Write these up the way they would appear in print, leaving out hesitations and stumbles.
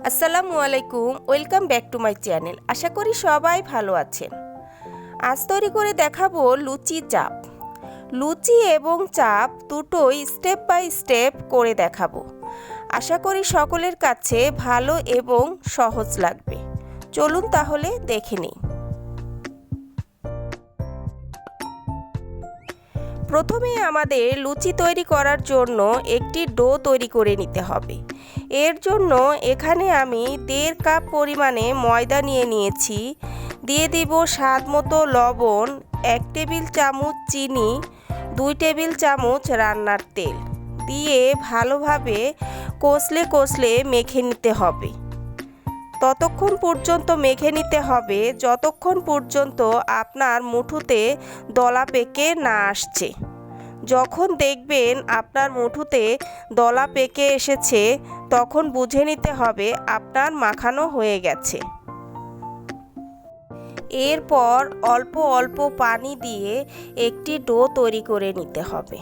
আসসালামু আলাইকুম, welcome back to my channel. আশা করি সবাই ভালো আছেন। আজ তৈরি করে দেখাবো লুচি চাপ। লুচি এবং চাপ দুটোই স্টেপ বাই স্টেপ করে দেখাবো। আশা করি সকলের কাছে ভালো এবং সহজ লাগবে। চলুন তাহলে দেখে নিই। প্রথমে আমাদের লুচি তৈরি করার জন্য একটি ডো তৈরি করে নিতে হবে। এর জন্য এখানে আমি 1.5 কাপ পরিমাণে ময়দা নিয়ে নিয়েছি। দিয়ে দিব স্বাদ মতো লবণ, 1 টেবিল চামচ চিনি, 2 টেবিল চামচ রান্নার তেল দিয়ে ভালোভাবে কষলে মেখে নিতে হবে। ততক্ষণ পর্যন্ত মেখে নিতে হবে যতক্ষণ পর্যন্ত আপনার মুঠোতে দলা পেকে না আসছে। যখন দেখবেন আপনার মুঠোতে দলা পেকে এসেছে তখন বুঝে নিতে হবে আপনার মাখানো হয়ে গেছে। এরপর অল্প অল্প পানি দিয়ে একটি ডো তৈরি করে নিতে হবে।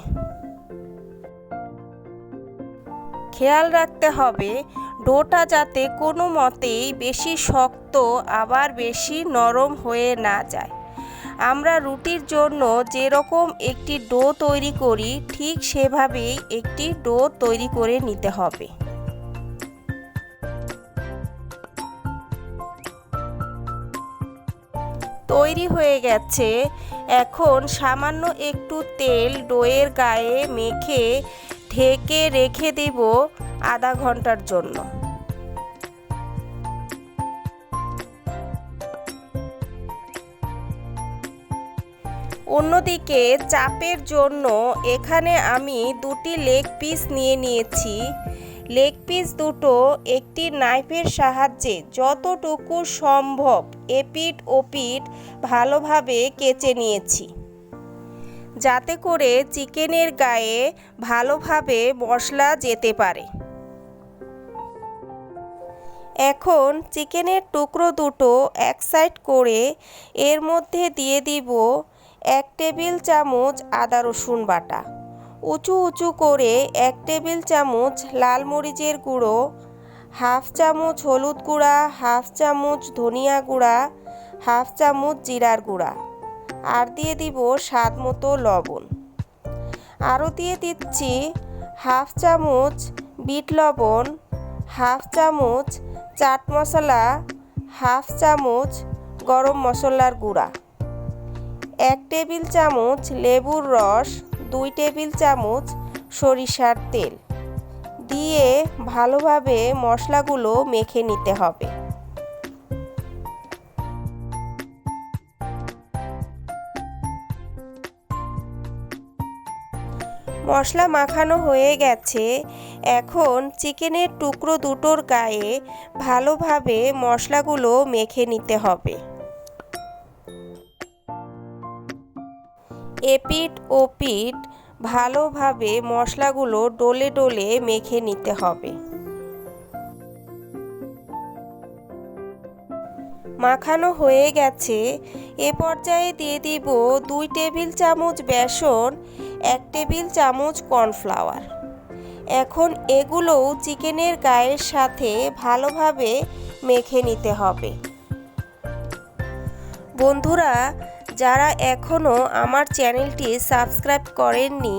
খেয়াল রাখতে হবে ডোটা যাতে কোনো মতেই বেশি শক্ত আবার বেশি নরম হয়ে না যায়। আমরা রুটির জন্য যেরকম একটি ডো তৈরি করি ঠিক সেভাবেই একটি ডো তৈরি করে নিতে হবে। তৈরি হয়ে গেছে। এখন সামান্য একটু তেল ডোয়ের গায়ে মেখে ঢেকে রেখে দেব আধা ঘন্টার জন্য। অন্যদিকে চাপের জন্য এখানে আমি 2টি লেগ পিস নিয়ে নিয়েছি। লেগ পিস দুটো একটি নাইফের সাহায্যে যতটুকু সম্ভব এপিট ওপিট ভালোভাবে কেচে নিয়েছি, যাতে করে চিকেনের গায়ে ভালোভাবে মশলা যেতে পারে। এখন চিকেনের টুকরো দুটো এক সাইড করে এর মধ্যে দিয়ে দিব 1 টেবিল চামচ আদা রসুন বাটা, উঁচু উঁচু করে 1 টেবিল চামচ লাল মরিচের গুঁড়ো, হাফ চামচ হলুদ গুঁড়া, হাফ চামচ ধনিয়া গুঁড়া, হাফ চামচ জিরার গুঁড়া, আর দিয়ে দিব স্বাদ মতো লবণ। আরও দিয়ে দিচ্ছি হাফ চামচ বিট লবণ, হাফ চামচ চাট মশলা, হাফ চামচ গরম মশলার গুঁড়া, 1 টেবিল চামচ লেবুর রস, 2 টেবিল চামচ সরিষার তেল দিয়ে ভালোভাবে মশলাগুলো মেখে নিতে হবে। মশলা মাখানো হয়ে গেছে। এখন চিকেনের টুকরো দুটোর গায়ে ভালোভাবে মশলাগুলো মেখে নিতে হবে। এপিট ওপিট ভালোভাবে মশলাগুলো ডলে ডলে মেখে নিতে হবে। মাখানো হয়ে গেছে। এ পর্যায়ে দিয়ে দিব 2 টেবিল চামচ বেসন, 1 টেবিল চামচ কর্নফ্লাওয়ার। এখন এগুলোও চিকেনের গায়ের সাথে ভালোভাবে মেখে নিতে হবে। বন্ধুরা, যারা এখনও আমার চ্যানেলটি সাবস্ক্রাইব করেননি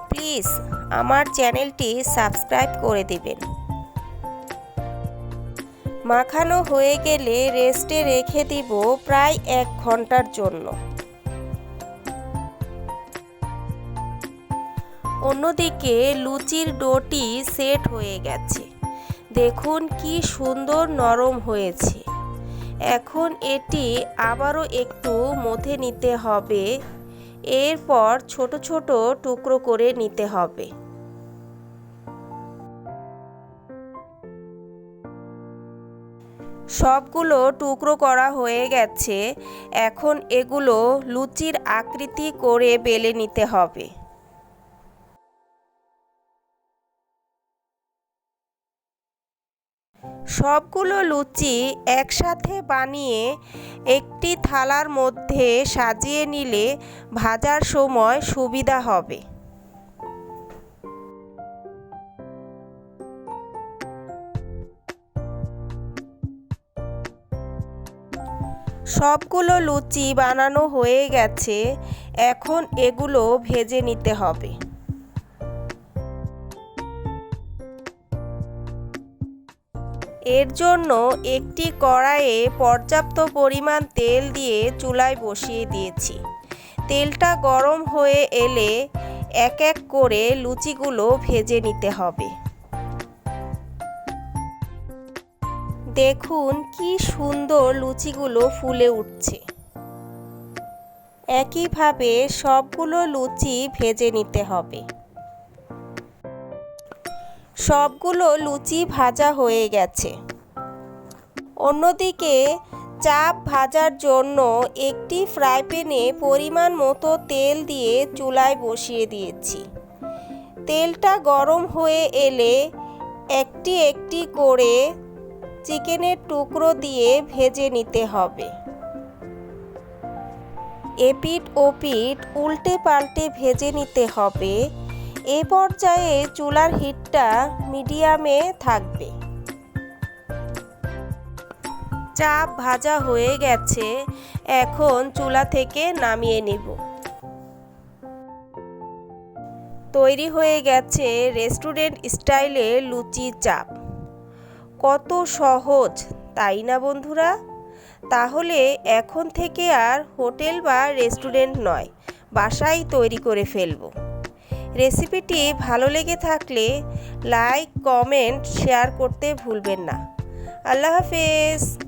প্লিজ আমার চ্যানেলটি সাবস্ক্রাইব করে দিবেন। মাখানো হয়ে গেলে রেস্টে রেখে দিব প্রায় 1 ঘন্টার জন্য। অন্যদিকে লুচির ডোটি সেট হয়ে গেছে। দেখুন কি সুন্দর নরম হয়েছে। এখন এটি আবারও একটু মথে নিতে হবে। এরপর ছোট ছোট টুকরো করে নিতে হবে। সবগুলো টুকরো করা হয়ে গেছে। এখন এগুলো লুচির আকৃতি করে বেলে নিতে হবে। সবগুলো লুচি একসাথে বানিয়ে একটি থালার মধ্যে সাজিয়ে নিলে ভাজার সময় সুবিধা হবে। সবগুলো লুচি বানানো হয়ে গেছে। এখন এগুলো ভেজে নিতে হবে। এর জন্য একটি কড়াইয়ে পর্যাপ্ত পরিমাণ তেল দিয়ে চুলায় বসিয়ে দিয়েছি। তেলটা গরম হয়ে এলে এক এক করে লুচিগুলো ভেজে নিতে হবে। দেখুন কি সুন্দর লুচিগুলো ফুলে উঠছে। একইভাবে সবগুলো লুচি ভেজে নিতে হবে। সবগুলো লুচি ভাজা হয়ে গেছে। অন্যদিকে চাপ ভাজার জন্য একটি ফ্রাই প্যানে পরিমাণ মতো তেল দিয়ে চুলায় বসিয়ে দিয়েছি। তেলটা গরম হয়ে এলে একটি একটি করে চিকেনের টুকরো দিয়ে ভেজে নিতে হবে। এপিঠ ওপিঠ উল্টে পাল্টে ভেজে নিতে হবে। এ পর্যায়ে চুলার হিটটা মিডিয়ামে থাকবে। চাপ ভাজা হয়ে গেছে, এখন চুলা থেকে নামিয়ে নিব। তৈরি হয়ে গেছে রেস্টুরেন্ট স্টাইলে লুচি চাপ। কত সহজ, তাই না বন্ধুরা? তাহলে এখন থেকে আর হোটেল বা রেস্টুরেন্ট নয়, বাসায় তৈরি করে ফেলব। রেসিপিটি ভালো লেগে থাকলে লাইক, কমেন্ট, শেয়ার করতে ভুলবেন না। আল্লাহ হাফেজ।